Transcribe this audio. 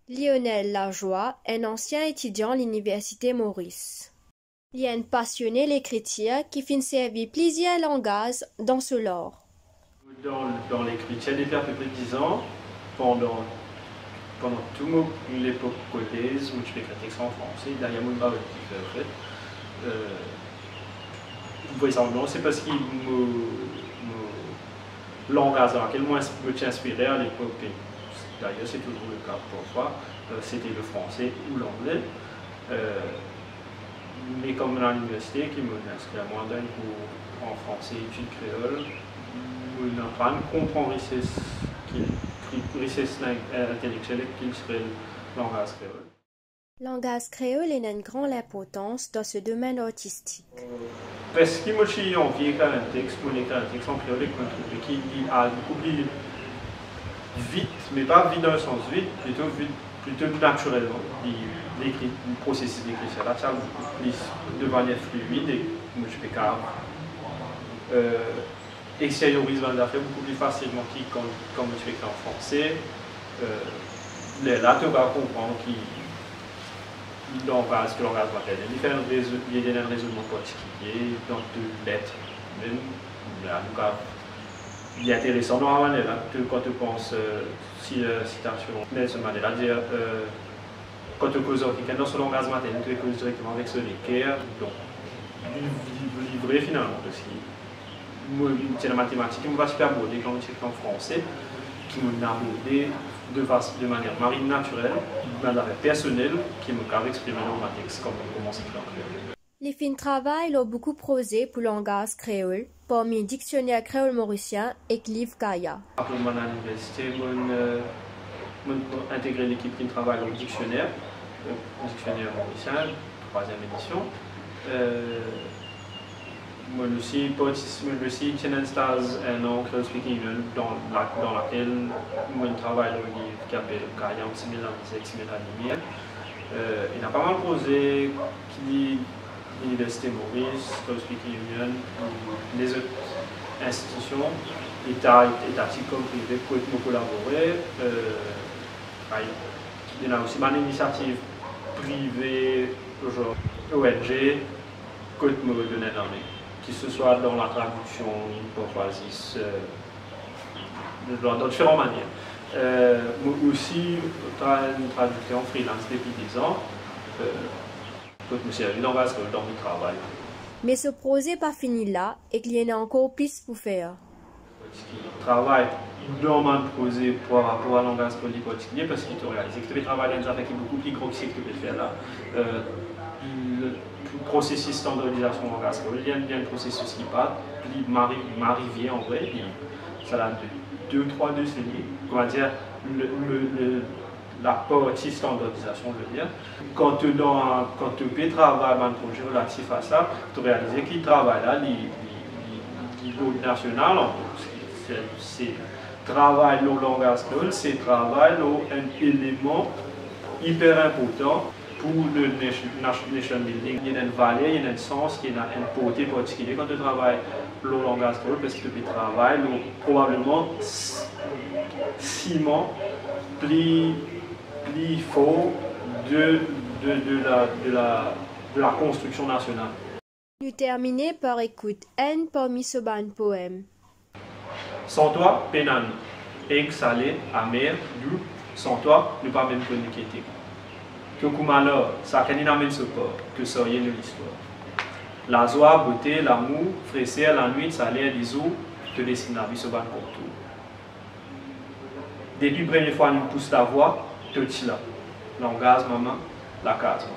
Lionel Lajoie, un ancien étudiant à l'Université Maurice. Il est un passionné l'écriture qui finit servir plusieurs langages dans ce lore. Dans l'écriture, depuis à peu près 10 ans, pendant toute l'époque collège, où je fais des textes en français, derrière mon bac qui fait en fait. Vous voyez ça en non, c'est parce qu'il langage dans lequel moi je me suis inspiré à l'époque. D'ailleurs, c'est toujours le cas parfois. C'était le français ou l'anglais. Mais comme à l'université, qui m'a inscrit à moi d'un cours en français études créoles, je n'apprends comprendre richesse intellectuelle qui serait le langage créole. Langage créole est d'une grande importance dans ce domaine artistique. Parce que moi, je suis envie d'écrire un texte, en créole qui a beaucoup plus vite, mais pas vite dans le sens vite, plutôt naturellement. Le processus d'écriture là, ça beaucoup plus de manière fluide et moi je fais extériorise les affaires beaucoup plus facilement quand je fais en français. Là, tu vas comprendre qu'il langage matériel. Il y a un raisonnement particulier dans deux lettres. Même, là, en tout cas, il est intéressant normalement quand tu penses citation Nelson Mandela dire quand tu causes quelqu'un dans son langage matériel, tu causes directement avec ce l'équerre, donc livrer finalement parce que c'est la mathématique qui me va super aborder quand je suis en français, qui m'a abordé de manière marine naturelle, de manière personnelle, qui me capable exprimer dans ma texte comme on commence à écrire en créole. Les fins de travail ont beaucoup prosé pour le langage créole, parmi dictionnaire créole mauricien et livre Gaïa. Après mon université, j'ai intégré l'équipe qui travaille au dictionnaire mauricien, 3e édition. Moi aussi, j'ai un stage un an Creole Speaking Union dans laquelle moi je travaille dans le livre qui s'appelle Gaïa, 6 000 animés. Il a pas mal posé qui dit l'Université Maurice, Creole Speaking Union, les autres institutions, étatiques comme privées, pour collaborer. Il y a aussi une initiative privée, genre ONG, que me donner que ce soit dans la traduction, parfois dans différentes manières. Moi aussi, une traduction freelance depuis 10 ans. Je me suis dans le travail. Mais ce projet n'est pas fini là et qu'il y en a encore plus pour faire. Je travaille dans mon projet par rapport à langage particulier parce qu'il te réalise que tu travailles dans des affaires qui sont beaucoup plus gros que ce que tu peux faire là. Le processus standardisation langage, il y a un processus qui part, puis m'arrive en vrai, puis ça a 2-3 décennies, on va dire la partie standardisation, je veux dire. Quand tu peux travailler dans un projet relatif à ça, tu réalises qu'il travaille là, niveau national, c'est travail le langage créole, c'est travail un élément hyper important pour le nation building. Il y a une valeur, il y a un sens, il y a une portée particulière quand tu travailles le langage créole parce que tu peux travailler probablement ciment plus fort de la construction nationale. Nous terminons par écoute N parmi ce ban poème. Sans toi, pénan, aigle, salé, amer, doux, sans toi, ne pas même communiquer. Que comme alors, ça canine amène ce port, que seriez de l'histoire. La joie, beauté, l'amour, fraîcheur, la nuit, salaire, les eaux, te dessine la vie ce ban pour tout. Depuis la première fois, nous pousse la voix, tout là. Langage, maman, la case.